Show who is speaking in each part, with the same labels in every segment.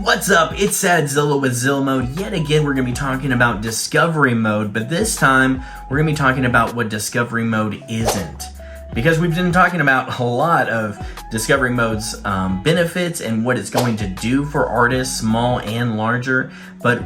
Speaker 1: What's up? It's Zilla with Zilla Mode. Yet again, we're going to be talking about discovery mode, but this time we're going to be talking about what discovery mode isn't. Because we've been talking about a lot of discovery mode's benefits and what it's going to do for artists, small and larger, but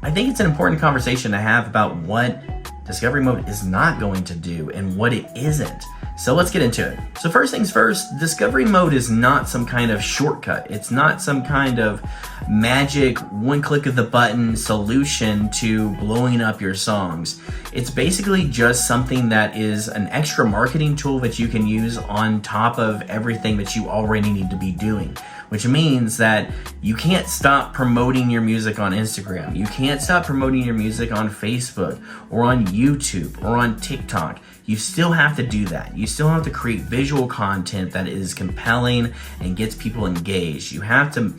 Speaker 1: I think it's an important conversation to have about what discovery mode is not going to do and what it isn't. So let's get into it. So first things first, discovery mode is not some kind of shortcut. It's not some kind of magic one click of the button solution to blowing up your songs. It's basically just something that is an extra marketing tool that you can use on top of everything that you already need to be doing. Which means that you can't stop promoting your music on Instagram. You can't stop promoting your music on Facebook or on YouTube or on TikTok. You still have to do that. You still have to create visual content that is compelling and gets people engaged. You have to,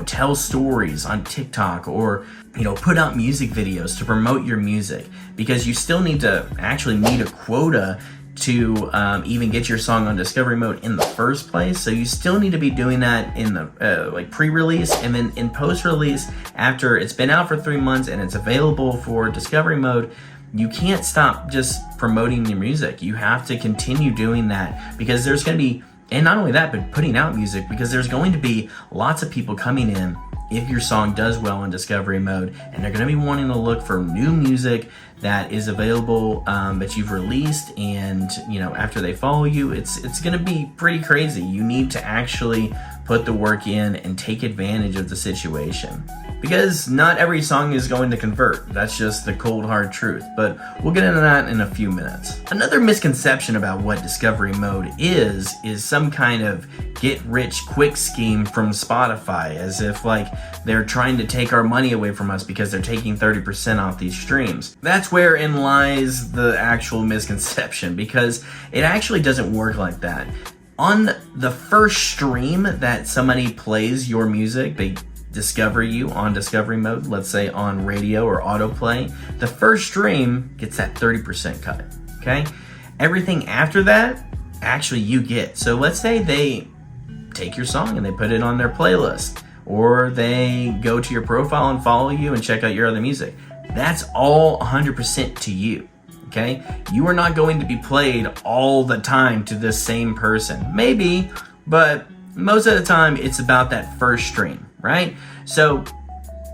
Speaker 1: tell stories on TikTok or, put out music videos to promote your music, because you still need to actually meet a quota to even get your song on discovery mode in the first place. So you still need to be doing that in the pre-release, and then in post-release, after it's been out for 3 months and it's available for discovery mode. You can't stop just promoting your music. You have to continue doing that, because there's going to be, and not only that, but putting out music, because there's going to be lots of people coming in if your song does well in discovery mode, and they're going to be wanting to look for new music that is available that you've released, and after they follow you, it's going to be pretty crazy. You need to actually put the work in and take advantage of the situation, because not every song is going to convert. That's just the cold hard truth, but we'll get into that in a few minutes. Another misconception about what discovery mode is some kind of get rich quick scheme from Spotify, as if like they're trying to take our money away from us because they're taking 30% off these streams. That's wherein lies the actual misconception, because it actually doesn't work like that. On the first stream that somebody plays your music, they discover you on discovery mode, let's say on radio or autoplay, the first stream gets that 30% cut, okay? Everything after that, actually you get. So let's say they take your song and they put it on their playlist, or they go to your profile and follow you and check out your other music. That's all 100% to you. Okay, you are not going to be played all the time to this same person. Maybe, but most of the time it's about that first stream, right? So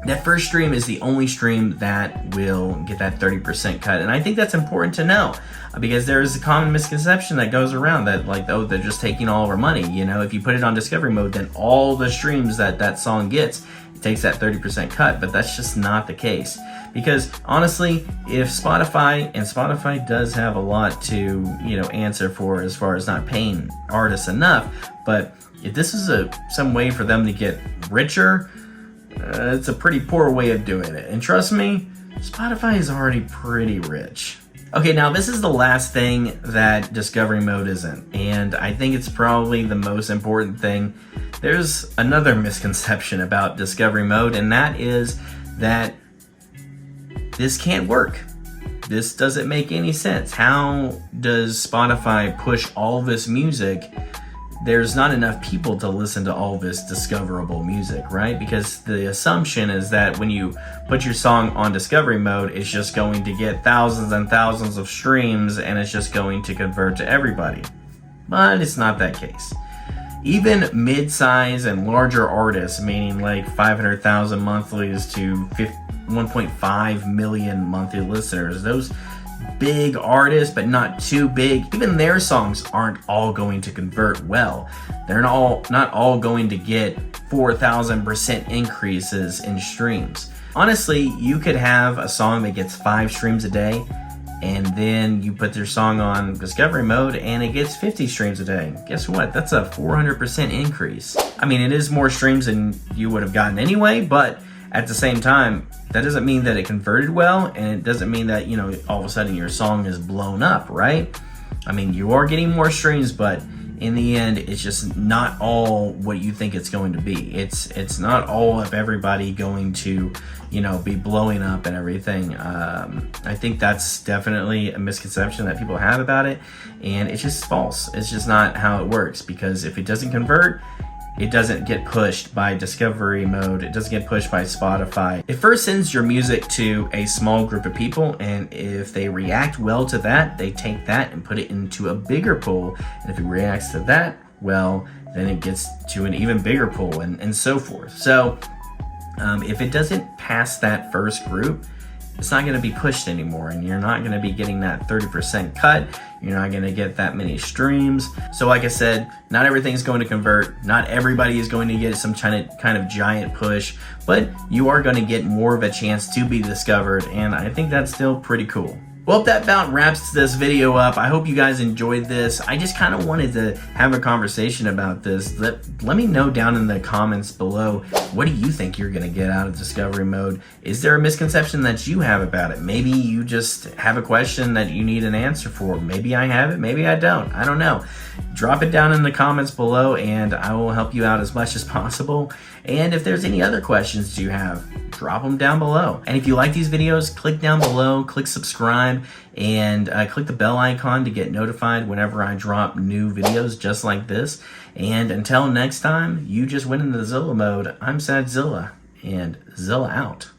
Speaker 1: that first stream is the only stream that will get that 30% cut. And I think that's important to know, because there is a common misconception that goes around that like, oh, they're just taking all of our money. If you put it on discovery mode, then all the streams that song gets, it takes that 30% cut, but that's just not the case. Because honestly, if Spotify does have a lot to, answer for as far as not paying artists enough, but if this is some way for them to get richer, it's a pretty poor way of doing it. And trust me, Spotify is already pretty rich. Okay, now this is the last thing that discovery mode isn't, and I think it's probably the most important thing. There's another misconception about discovery mode, and that is that this can't work. This doesn't make any sense. How does Spotify push all this music? There's not enough people to listen to all this discoverable music, right? Because the assumption is that when you put your song on discovery mode, it's just going to get thousands and thousands of streams, and it's just going to convert to everybody. But it's not that case. Even mid-size and larger artists, meaning like 500,000 monthlies to 1.5 million monthly listeners, those big artists, but not too big, even their songs aren't all going to convert well. They're not all going to get 4,000% increases in streams. Honestly, you could have a song that gets 5 streams a day, and then you put your song on discovery mode and it gets 50 streams a day. Guess what? That's a 400% increase. I mean, it is more streams than you would have gotten anyway, but at the same time, that doesn't mean that it converted well, and it doesn't mean that, all of a sudden your song is blown up, right? I mean, you are getting more streams, but in the end, it's just not all what you think it's going to be. It's not all of everybody going to, be blowing up and everything. I think that's definitely a misconception that people have about it, and it's just false. It's just not how it works, because if it doesn't convert, it doesn't get pushed by discovery mode. It doesn't get pushed by Spotify. It first sends your music to a small group of people, and if they react well to that, they take that and put it into a bigger pool. And if it reacts to that well, then it gets to an even bigger pool, and so forth. So if it doesn't pass that first group, it's not going to be pushed anymore, and you're not going to be getting that 30% cut. You're not going to get that many streams. So like I said, not everything's going to convert. Not everybody is going to get some kind of giant push, but you are going to get more of a chance to be discovered, and I think that's still pretty cool. Well, that about wraps this video up. I hope you guys enjoyed this. I just kind of wanted to have a conversation about this. Let me know down in the comments below, what do you think you're going to get out of discovery mode? Is there a misconception that you have about it? Maybe you just have a question that you need an answer for. Maybe I have it, maybe I don't. I don't know. Drop it down in the comments below and I will help you out as much as possible. And if there's any other questions you have, drop them down below. And if you like these videos, click down below, click subscribe, and click the bell icon to get notified whenever I drop new videos just like this. And until next time, you just went into the Zilla mode. I'm Sad Zilla, and Zilla out.